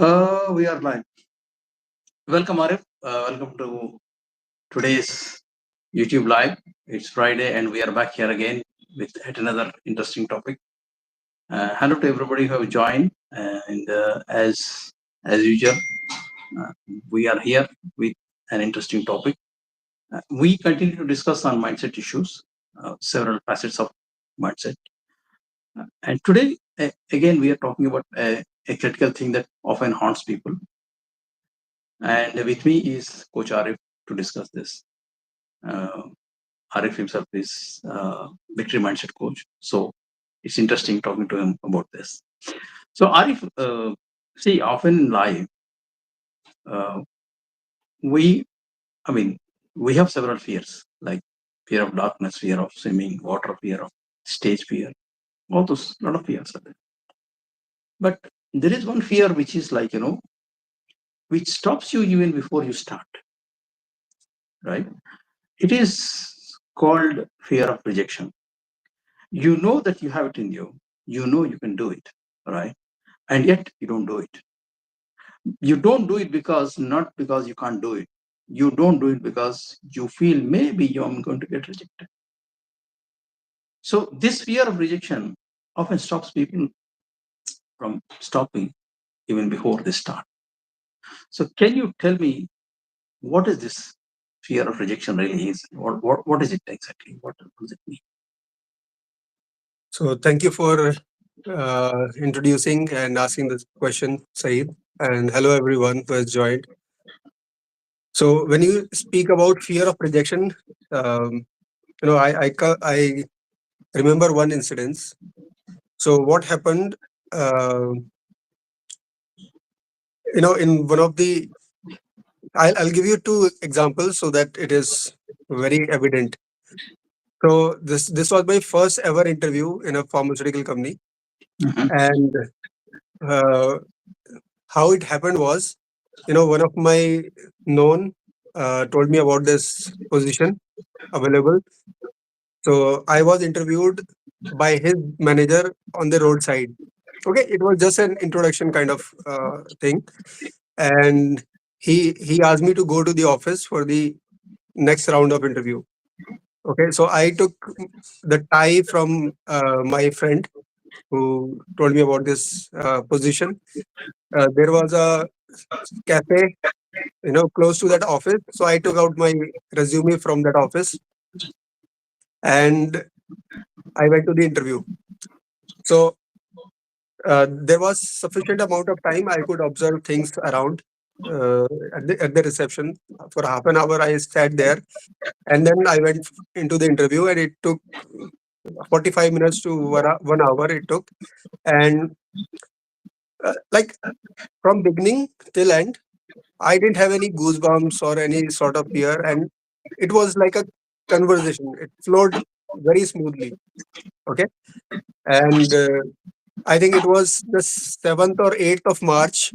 We are live. Welcome, Arif. Welcome to today's YouTube live. It's Friday, and we are back here again with yet another interesting topic. Hello to everybody who have joined, and as usual, uh, we are here with an interesting topic. We continue to discuss on mindset issues, several facets of mindset, and today again we are talking about a critical thing that often haunts people. And with me is Coach Arif to discuss this. Uh, Arif himself is victory mindset coach. So it's interesting talking to him about this. So Arif, see, often in life, uh, we, I mean, we have several fears like fear of darkness, fear of swimming, water fear, of stage fear, all those lot of fears are there. But there is one fear which is like, which stops you even before you start, right? It is called fear of rejection. You know that you have it in you. You know you can do it, right? And yet you don't do it. You don't do it because not because you can't do it. You don't do it because you feel maybe you're going to get rejected. So this fear of rejection often stops people from stopping even before they start. So can you tell me what is this fear of rejection really is? What is it exactly? What does it mean? So thank you for introducing and asking this question, Saeed. And hello everyone who has joined. So when you speak about fear of rejection, um, I remember one incident. So what happened? Uh, in one of the, I'll give you two examples so that it is very evident. So this was my first ever interview in a pharmaceutical company, Mhm. and uh, how it happened was, one of my known told me about this position available. So I was interviewed by his manager on the roadside. Okay, it was just an introduction kind of thing, and he asked me to go to the office for the next round of interview. Okay, so I took the tie from my friend who told me about this position. There was a cafe close to that office. So I took out my resume from that office and I went to the interview. So there was sufficient amount of time I could observe things around at the reception. For half an hour, I sat there and then I went into the interview, and it took 45 minutes to 1 hour. It took, and like from beginning till end, I didn't have any goosebumps or any sort of fear, and it was like a conversation. It flowed very smoothly. Okay, and I think it was the 7th or 8th of March.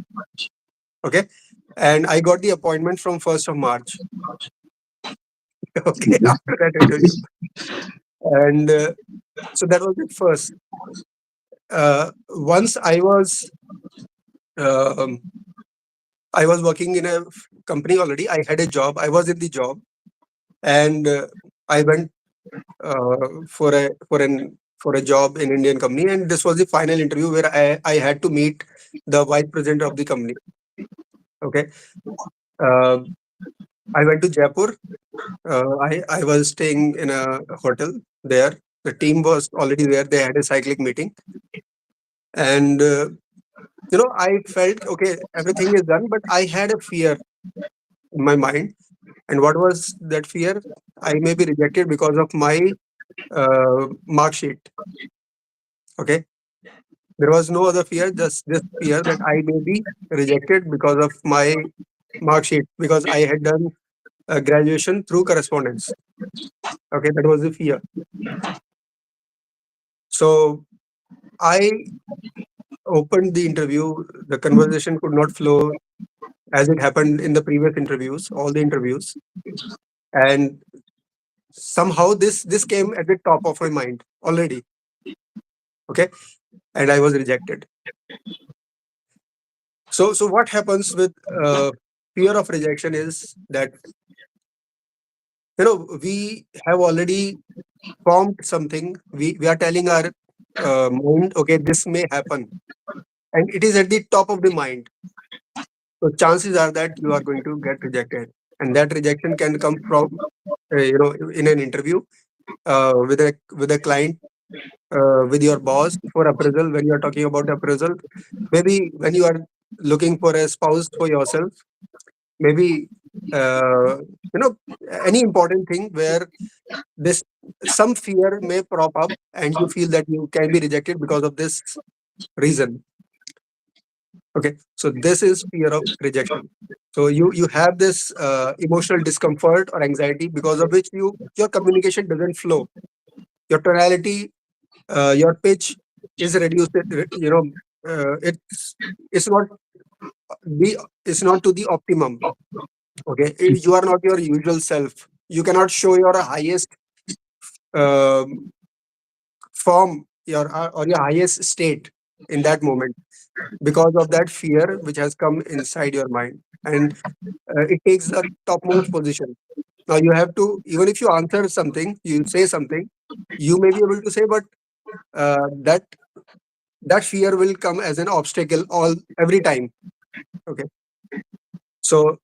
Okay, and I got the appointment from 1st of March. Okay, after that interview, and so that was it. First, once um, I was working in a company already. I had a job. I was in the job, and I went for a job in Indian company, and this was the final interview where I had to meet the vice president of the company. Okay, uh, I went to Jaipur. I was staying in a hotel there. The team was already there. They had a cyclic meeting, and I felt okay. Everything is done, but I had a fear in my mind. And what was that fear? I may be rejected because of my mark sheet. Okay, there was no other fear, just this fear that I may be rejected because of my mark sheet, because I had done graduation through correspondence. Okay, that was the fear. So I opened the interview. The conversation could not flow as it happened in the previous interviews, all the interviews, and somehow this came at the top of my mind already. Okay, and I was rejected. So what happens with fear of rejection is that we have already formed something. We are telling our mind, okay, this may happen, and it is at the top of the mind. So chances are that you are going to get rejected, and that rejection can come from in an interview with a client, with your boss for appraisal. When you are talking about appraisal, maybe when you are looking for a spouse for yourself, maybe uh, you know any important thing where this some fear may prop up and you feel that you can be rejected because of this reason. Okay, so this is fear of rejection. So you have this emotional discomfort or anxiety because of which your communication doesn't flow, your tonality, your pitch is reduced. It's not it's not to the optimum. Okay, you are not your usual self. You cannot show your highest um, form, or your highest state in that moment because of that fear which has come inside your mind, and it takes the topmost position. Now you have to, even if you answer something, you say something, you may be able to say, but that fear will come as an obstacle all every time. Okay, so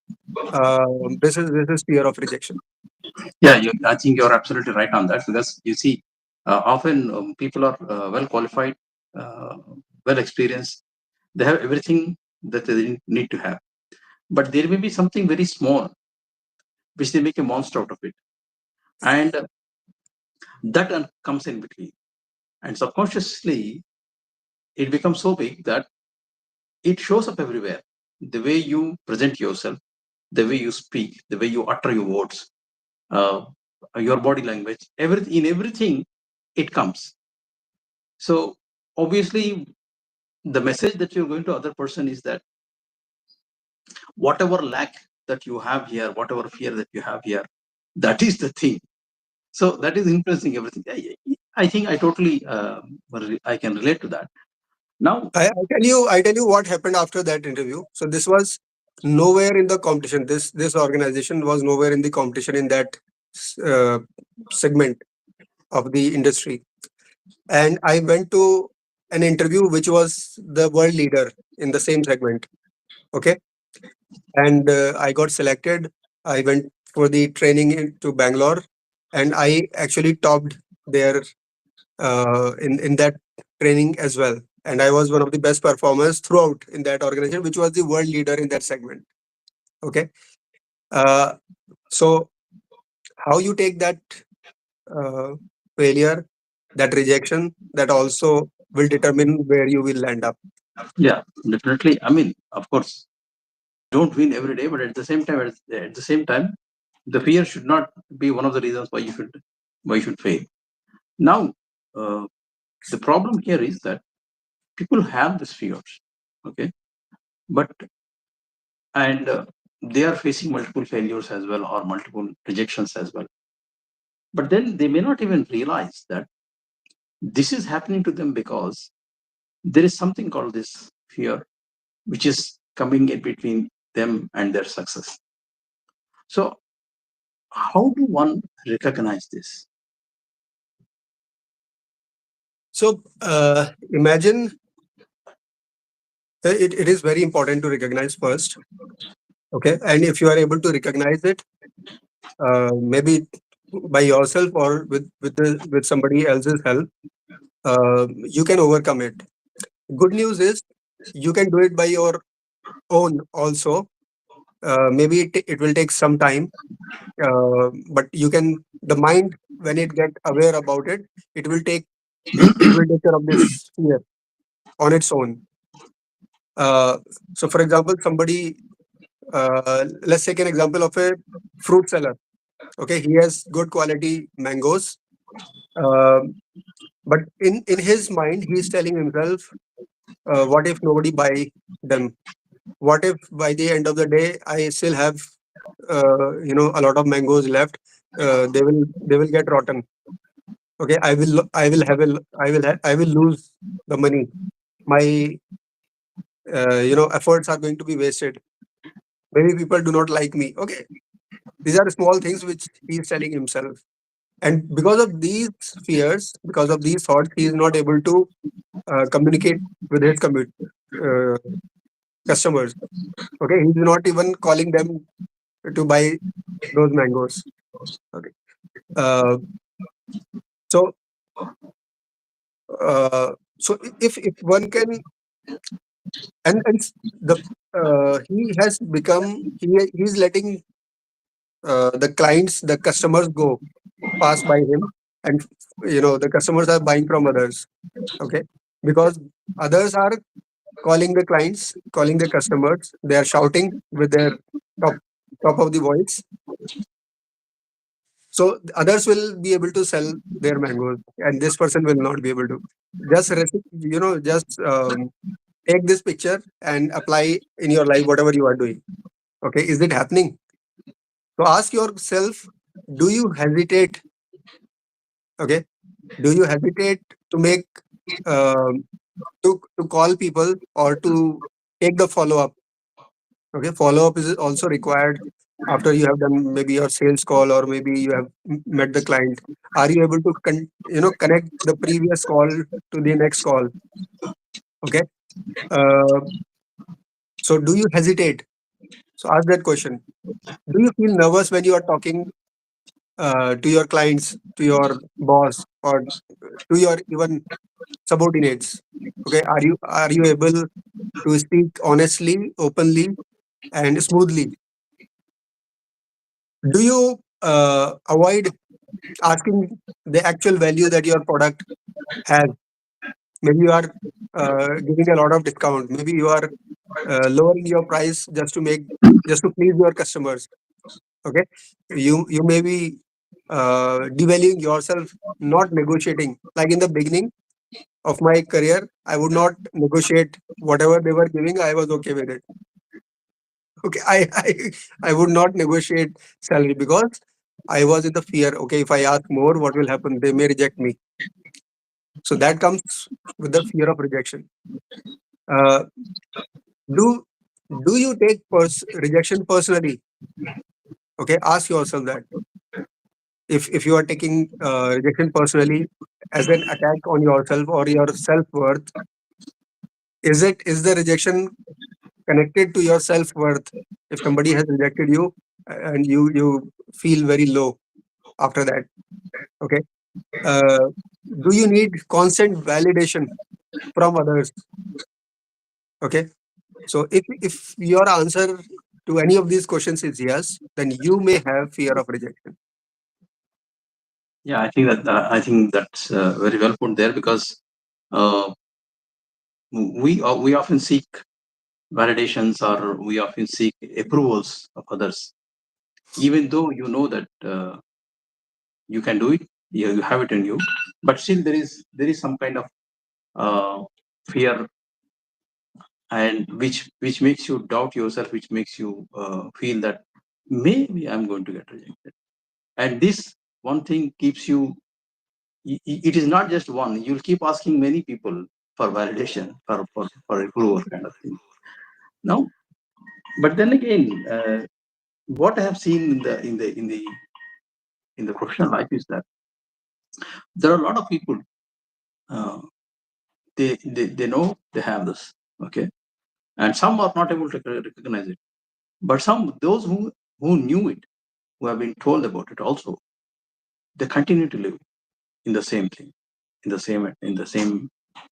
this is fear of rejection. Yeah, I think you're absolutely right on that, because you see, often people are well qualified, uh, well experienced. They have everything that they need to have, but there may be something very small which they make a monster out of it, and that comes in between, and subconsciously it becomes so big that it shows up everywhere. The way you present yourself, the way you speak, the way you utter your words, uh, your body language, everything, in everything, it comes. So obviously, the message that you're going to other person is that whatever lack that you have here, whatever fear that you have here, that is the thing. So that is influencing everything. I think I totally, I can relate to that. Now, I tell you what happened after that interview. So this was nowhere in the competition. This organization was nowhere in the competition in that uh, segment of the industry. And I went to an interview which was the world leader in the same segment. Okay, and I got selected. I went for the training to Bangalore, and I actually topped their in that training as well. And I was one of the best performers throughout in that organization, which was the world leader in that segment. Okay, uh, so how you take that uh, failure, that rejection, that also will determine where you will end up. yeah, definitely. I mean, of course, don't win every day, but at the same time, the fear should not be one of the reasons why you should fail. Now, uh, the problem here is that people have these fears, okay, but and they are facing multiple failures as well, or multiple rejections as well. But then they may not even realize that this is happening to them because there is something called this fear, which is coming in between them and their success. So, how do one recognize this? So imagine it is very important to recognize first. Okay, and if you are able to recognize it, maybe by yourself or with somebody else's help, you can overcome it. Good news is you can do it by your own also. Maybe it will take some time, but you can. The mind, when it get aware about it, it will take it will take care of this fear on its own. Uh, so, for example, somebody, let's take an example of a fruit seller. Okay, he has good quality mangoes, um, but in his mind, he is telling himself, what if nobody buy them? What if by the end of the day I still have a lot of mangoes left? They will get rotten. Okay, I will lose the money. My efforts are going to be wasted. Maybe people do not like me. Okay, these are small things which he is telling himself. And because of these fears, because of these thoughts, he is not able to communicate with his uh, customers. Okay, he's not even calling them to buy those mangoes. Okay, uh, so if one can, and the he has become, he's letting the clients, the customers go pass by him, and the customers are buying from others. Okay, because others are calling the clients, calling the customers, they are shouting with their top top of the voice. So the others will be able to sell their mangoes, and this person will not be able to. Just take this picture and apply in your life whatever you are doing. Okay, is it happening? So ask yourself, do you hesitate? Okay, do you hesitate to make um, to call people or to take the follow up? Okay, follow up is also required after you have done maybe your sales call, or maybe you have met the client. Are you able to connect the previous call to the next call? Okay, uh, so do you hesitate? So ask that question. Do you feel nervous when you are talking to your clients, to your boss, or to your even subordinates? Okay, are you able to speak honestly, openly, and smoothly? Do you avoid asking the actual value that your product has? Maybe you are giving a lot of discount. Maybe you are lowering your price just to please your customers. Okay, you may be devaluing yourself, not negotiating. Like in the beginning of my career, I would not negotiate whatever they were giving. I was okay with it. Okay, I would not negotiate salary because I was in the fear. Okay, if I ask more, what will happen? They may reject me. So that comes with the fear of rejection. Uh, do do you take rejection personally? Okay, ask yourself that. If you are taking rejection personally as an attack on yourself or your self worth, is the rejection connected to your self worth? If somebody has rejected you and you feel very low after that, okay, uh, do you need constant validation from others? Okay, so if your answer to any of these questions is yes, then you may have fear of rejection. Yeah, I think that's very well put there, because uh, we often seek validations, or we often seek approvals of others, even though you know that you can do it, you have it in you, but still there is some kind of uh, fear, and which makes you doubt yourself, which makes you feel that maybe I'm going to get rejected. And this one thing keeps you. It is not just one. You'll keep asking many people for validation, for approval, kind of thing. Now, but then again, what I have seen in the professional life is that there are a lot of people. Uh, they know they have this, okay, and some are not able to recognize it. But those who knew it, who have been told about it, also they continue to live in the same thing, in the same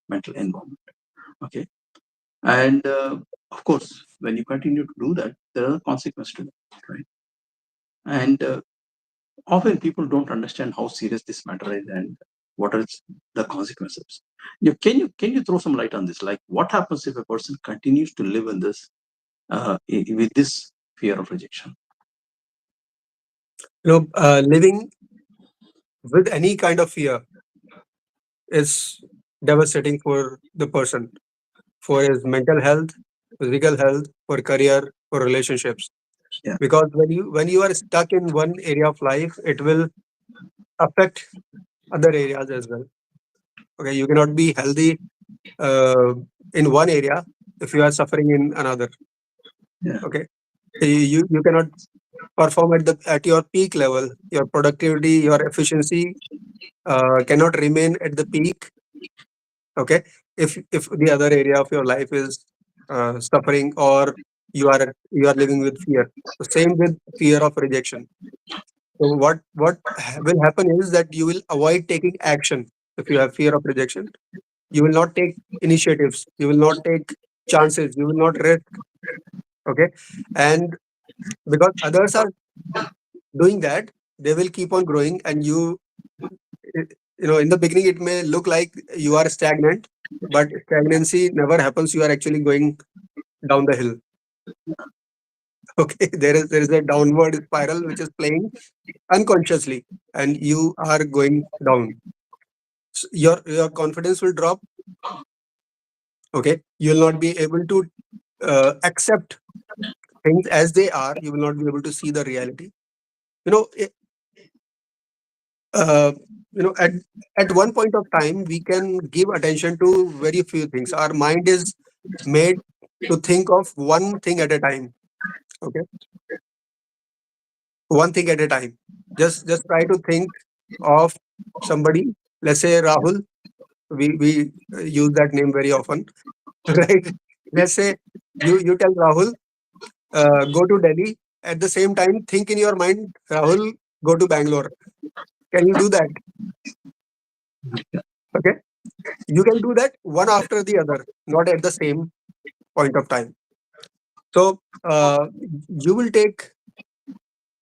mental environment. Okay, and of course, when you continue to do that, there are consequences to that, right? And often people don't understand how serious this matter is and what are the consequences. Can you throw some light on this? Like, what happens if a person continues to live in this with this fear of rejection? Living with any kind of fear is devastating for the person, for his mental health, physical health, for career, for relationships. Yeah, Because when you are stuck in one area of life, it will affect other areas as well. Okay, you cannot be healthy uh, in one area if you are suffering in another. Yeah. Okay, you cannot perform at the at your peak level. Your productivity, your efficiency cannot remain at the peak. Okay, if the other area of your life is suffering, or you are living with fear. So same with fear of rejection. So will happen is that you will avoid taking action. If you have fear of rejection, you will not take initiatives, you will not take chances, you will not risk. Okay, and because others are doing that, they will keep on growing, and in the beginning it may look like you are stagnant, but stagnancy never happens. You are actually going down the hill. Okay, there is a downward spiral which is playing unconsciously, and you are going down. Your confidence will drop. Okay, you will not be able to accept things as they are. You will not be able to see the reality. You know, uh, at one point of time we can give attention to very few things. Our mind is made to think of one thing at a time. Okay, one thing at a time. Just try to think of somebody. Let's say Rahul. We use that name very often. Right, let's say you tell Rahul, go to Delhi. At the same time, think in your mind, Rahul, go to Bangalore. Can you do that? Okay, you can do that one after the other, not at the same point of time. So you will take,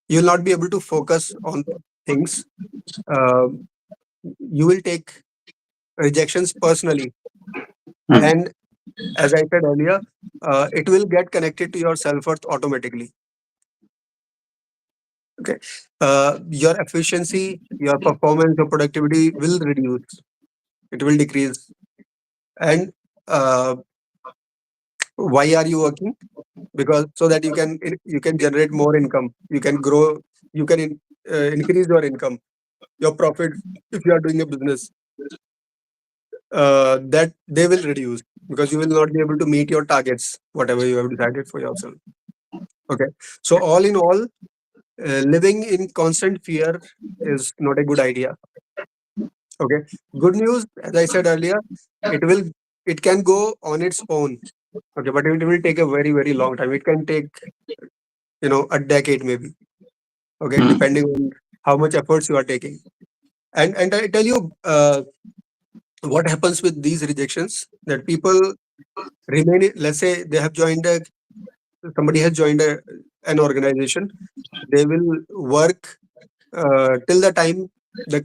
you will not be able to focus on things. Uh, you will take rejections personally, Hmm. and as I said earlier, it will get connected to your self worth automatically. Okay, your efficiency, your performance, your productivity will reduce. It will decrease. And uh, why are you working? Because so that you can generate more income, you can grow, you can increase your income, your profit. If you are doing a business, that they will reduce, because you will not be able to meet your targets, whatever you have decided for yourself. Okay, so all in all, living in constant fear is not a good idea. Okay, good news, as I said earlier, it will it can go on its own. Okay, but it will take a very very long time. It can take a decade maybe. Okay, Hmm. depending on how much efforts you are taking. And I tell you, what happens with these rejections, that people let's say they have joined somebody has joined an organization. They will work till the time the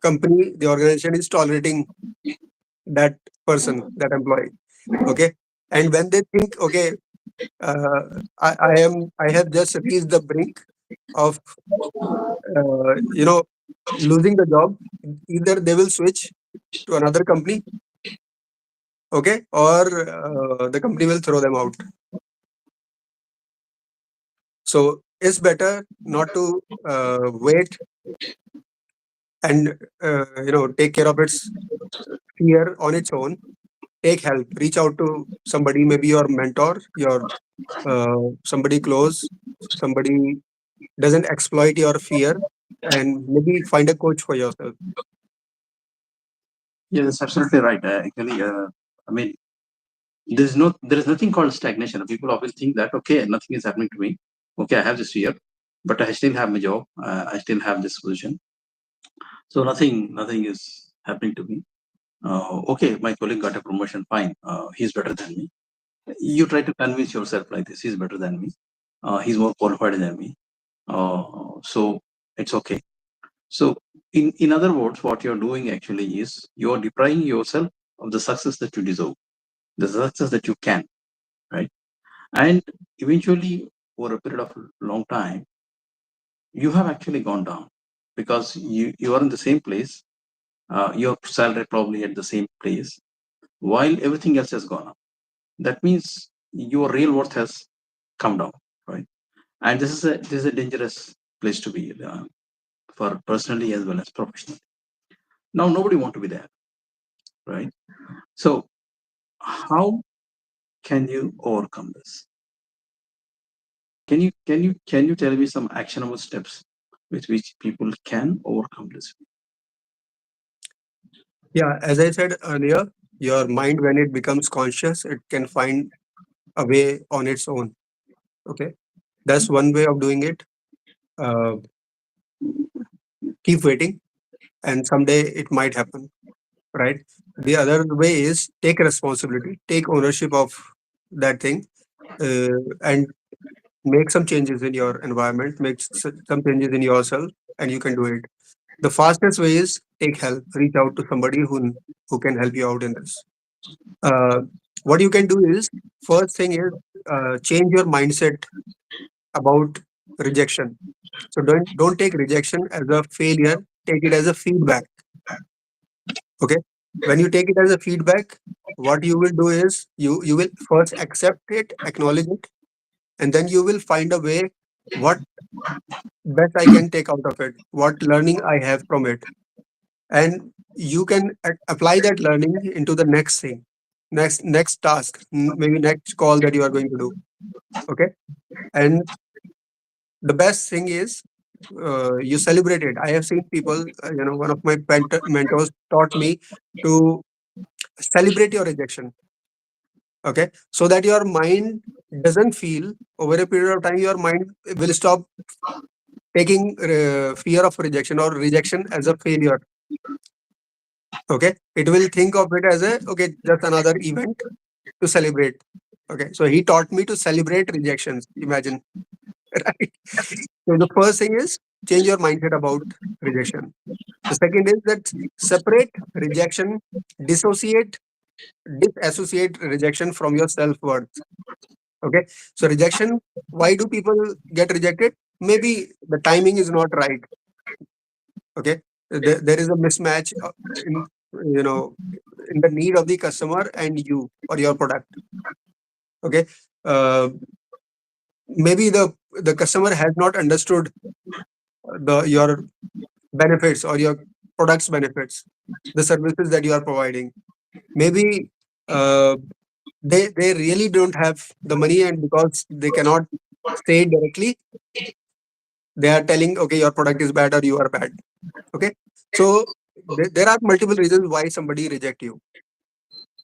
the organization is tolerating that person, that employee. Okay, and when they think, okay, I have just reached the brink of uh, you know losing the job, either they will switch to another company. Okay, or the company will throw them out. So it's better not to wait and take care of its fear on its own. Take help, reach out to somebody, maybe your mentor, your somebody close, somebody doesn't exploit your fear, and maybe find a coach for yourself. Yeah, that's absolutely right. Actually, I mean, there is nothing called stagnation. People often think that okay, nothing is happening to me. Okay, I have this fear, but I still have my job. I still have this position. So nothing is happening to me. Okay, my colleague got a promotion. Fine, he's better than me. You try to convince yourself like this: he's better than me. He's more qualified than me. So it's okay. So in other words, what you're doing actually is you're depriving yourself of the success that you deserve, the success that you can, right? And eventually, over a period of long time, you have actually gone down because you are in the same place. Your salary probably at the same place, while everything else has gone up. That means your real worth has come down, right? And this is a dangerous place to be, for personally as well as professionally. Now nobody want to be there, right? So how? can you overcome this? Can you tell me some actionable steps with which people can overcome this? Yeah, as I said earlier, your mind, when it becomes conscious, it can find a way on its own. Okay, that's one way of doing it. Uh, Keep waiting, and someday it might happen, right? The other way is take responsibility, take ownership of that thing, and make some changes in your environment, make some changes in yourself, and you can do it. The fastest way is take help, reach out to somebody who can help you out in this. Uh, what you can do is, first thing is, change your mindset about rejection. So don't take rejection as a failure, take it as a feedback. Okay, when you take it as a feedback, what you will do is you will first accept it, acknowledge it, and then you will find a way what best I can take out of it, what learning I have from it, and you can apply that learning into the next thing, next task, maybe next call that you are going to do. Okay, and the best thing is, you celebrate it. I have seen people, one of my mentors taught me to celebrate your rejection. Okay, so that your mind doesn't feel, over a period of time your mind will stop taking fear of rejection or rejection as a failure. Okay, it will think of it as a, okay, just another event to celebrate. Okay, so he taught me to celebrate rejections, imagine. Right. So the first thing is change your mindset about rejection. The second is that separate rejection, dissociate, disassociate rejection from your self-worth. Okay, so rejection, why do people get rejected? Maybe the timing is not right. Okay, there is a mismatch in, you know in the need of the customer and you or your product. Okay, uh, maybe the customer has not understood the your benefits or your product's benefits, the services that you are providing. Maybe uh, they really don't have the money, and because they cannot say it directly, they are telling, okay, your product is bad or you are bad. Okay, so there are multiple reasons why somebody reject you.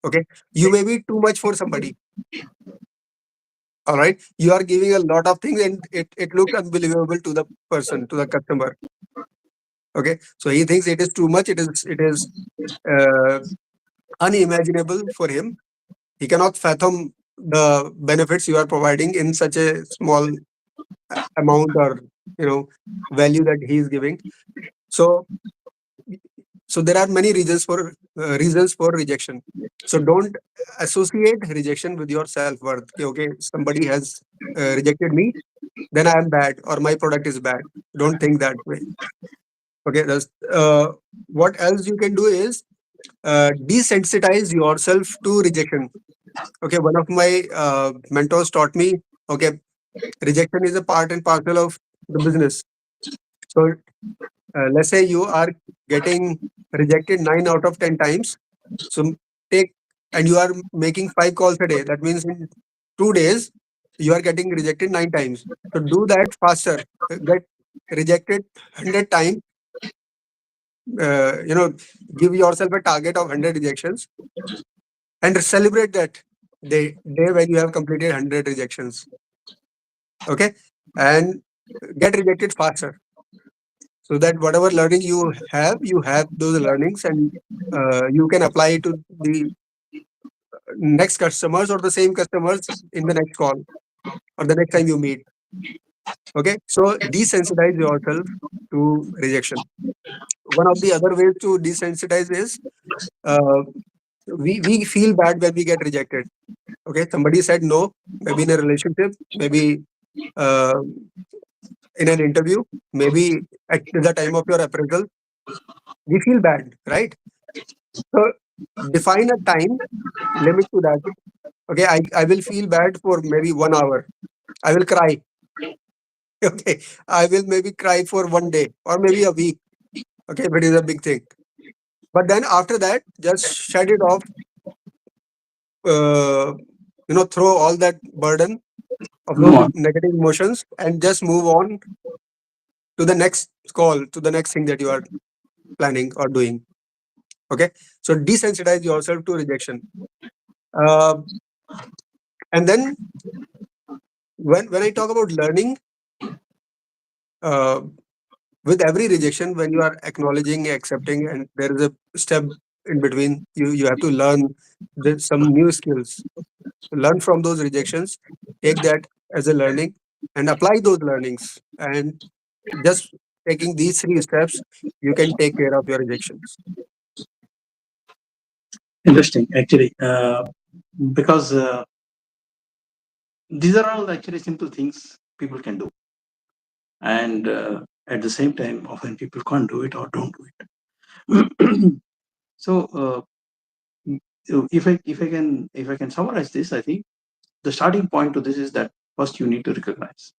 Okay, you may be too much for somebody. All right, you are giving a lot of things and it looks unbelievable to the person, to the customer. Okay, so he thinks it is too much, it is uh, unimaginable for him. He cannot fathom the benefits you are providing in such a small amount, or you know value that he is giving. So there are many reasons for rejection. So don't associate rejection with your self worth. Okay, somebody has rejected me, then I am bad or my product is bad. Don't think that way. Okay, what else you can do is desensitize yourself to rejection. Okay, one of my mentors taught me, okay, rejection is a part and parcel of the business. So let's say you are getting rejected 9 out of 10 times. So take, and you are making 5 calls a day. That means in 2 days, you are getting rejected 9 times. So do that faster. Get rejected 100 times. Uh, you know, give yourself a target of 100 rejections and celebrate that day when you have completed 100 rejections. Okay, and get rejected faster, so that whatever learning you have those learnings, and you can apply it to the next customers or the same customers in the next call or the next time you meet. Okay, so desensitize yourself to rejection. One of the other ways to desensitize is, uh, we feel bad when we get rejected. Okay, somebody said no, maybe in a relationship, maybe uh, in an interview, maybe at the time of your appraisal, we feel bad, right? So define a time limit to that. Okay, I will feel bad for maybe 1 hour. I will cry. Okay, I will maybe cry for one day or maybe a week. Okay, if it is a big thing. But then after that, just shut it off. throw all that burden of Move those on. negative emotions and just move on to the next call, to the next thing that you are planning or doing. Okay. So desensitize yourself to rejection. Uh, and then when I talk about learning, uh, with every rejection, when you are acknowledging, accepting, and there is a step in between, you have to learn some new skills. Learn from those rejections, take that as a learning, and apply those learnings. And just taking these three steps, you can take care of your rejections. Interesting, actually, because these are all actually simple things people can do, and at the same time, often people can't do it or don't do it. So, if I can summarize this, I think the starting point to this is that first you need to recognize,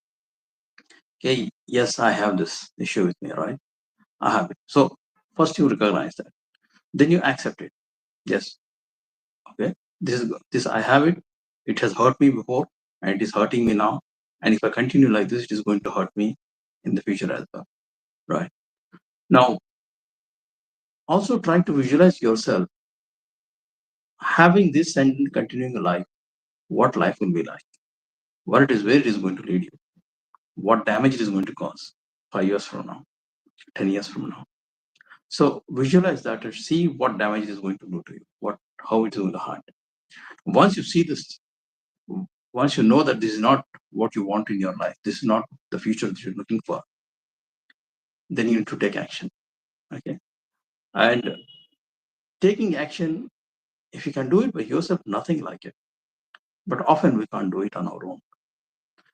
okay, yes, I have this issue with me, right? I have it. So first you recognize that, then you accept it. Yes, okay, this I have it. It has hurt me before, and it is hurting me now. And if I continue like this, it is going to hurt me in the future as well, right? Now, also try to visualize yourself having this and continuing a life. What life will be like? What it is, where it is going to lead you? What damage it is going to cause 5 years from now, 10 years from now. So visualize that and see what damage it is going to do to you. How it is going to hurt. Once you see this, once you know that this is not what you want in your life, this is not the future that you're looking for, then you need to take action. Okay. And taking action, if you can do it by yourself, nothing like it. But often we can't do it on our own.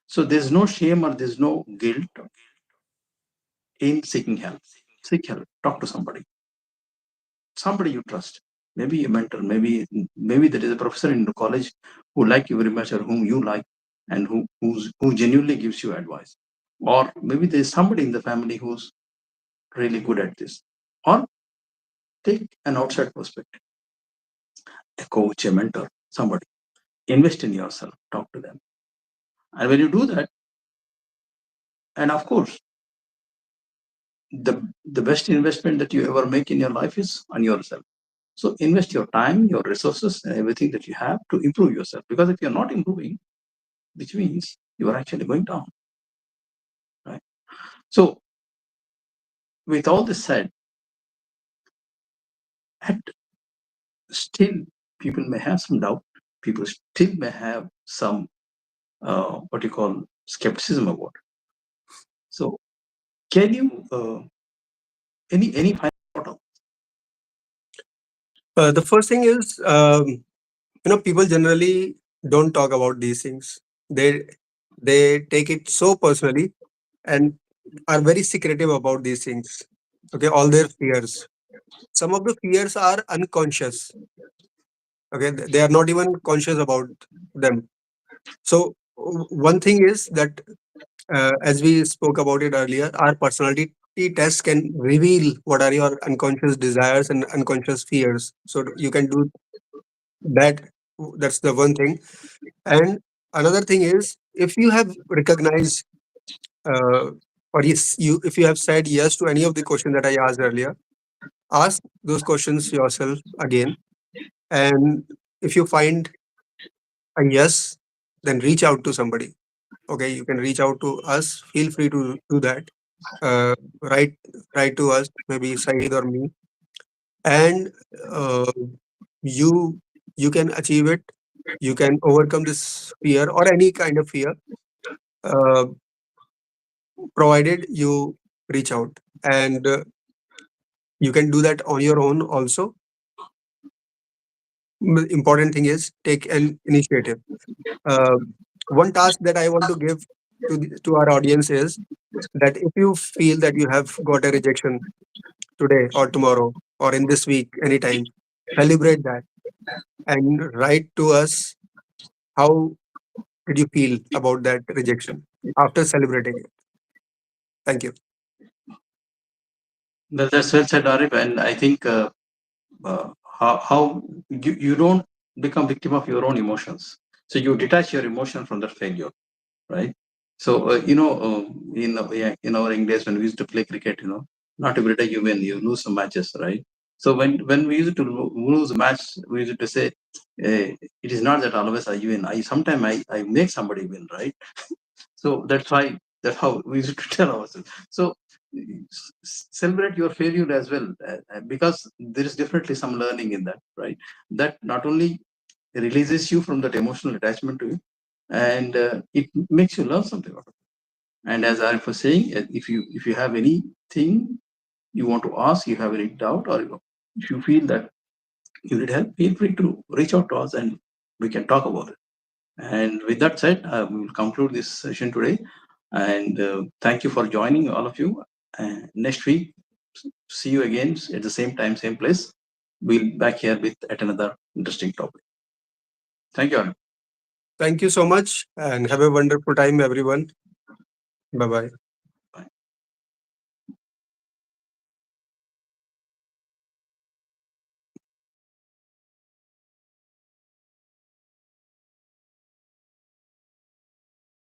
So there's no shame or there's no guilt in seeking help. Seek help. Talk to somebody you trust. Maybe a mentor, maybe there is a professor in the college who like you very much or whom you like and who genuinely gives you advice. Or maybe there is somebody in the family who's really good at this. Or take an outside perspective, a coach, a mentor, somebody. Invest in yourself, talk to them. And when you do that, and of course, the best investment that you ever make in your life is on yourself. So invest your time, your resources, and everything that you have to improve yourself. Because if you're not improving, which means you are actually going down, right? So with all this said, at still people may have some doubt. People still may have some what you call skepticism about it. So can you any final thought of The first thing is, people generally don't talk about these things. They take it so personally and are very secretive about these things. Okay, all their fears. Some of the fears are unconscious. Okay, they are not even conscious about them. So one thing is that, as we spoke about it earlier, our personality test can reveal what are your unconscious desires and unconscious fears. So you can do that. That's the one thing. And another thing is, if you have recognized, uh, or if you have said yes to any of the questions that I asked earlier, ask those questions yourself again. And if you find a yes, then reach out to somebody. Okay, you can reach out to us. Feel free to do that. Uh, write write to us, maybe Saeed or me, and uh, you you can achieve it. You can overcome this fear or any kind of fear, uh, provided you reach out. And you can do that on your own also. Important thing is take an initiative. Uh, One task that I want to give to our audience is that if you feel that you have got a rejection today or tomorrow or in this week, anytime, celebrate that and write to us how did you feel about that rejection after celebrating it. Thank you. that? That's well said, Arif. And I think how you don't become victim of your own emotions. So you detach your emotion from that failure, right? So in our English, when we used to play cricket, not every day you win, you lose some matches, right? So when we used to lose a match, we used to say, it is not that always I win. I sometimes I make somebody win, right? So that's how we used to tell ourselves. So celebrate your failure as well, because there is definitely some learning in that, right? That not only releases you from that emotional attachment to it, and it makes you learn something out of it. And as Arif was saying, if you have anything you want to ask, you have any doubt, or if you feel that you need help, feel free to reach out to us and we can talk about it. And with that said, we will conclude this session today. And thank you for joining, all of you. Next week, see you again at the same time, same place. We'll be back here with at another interesting topic. Thank you, Arif. Thank you so much and have a wonderful time, everyone. Bye bye.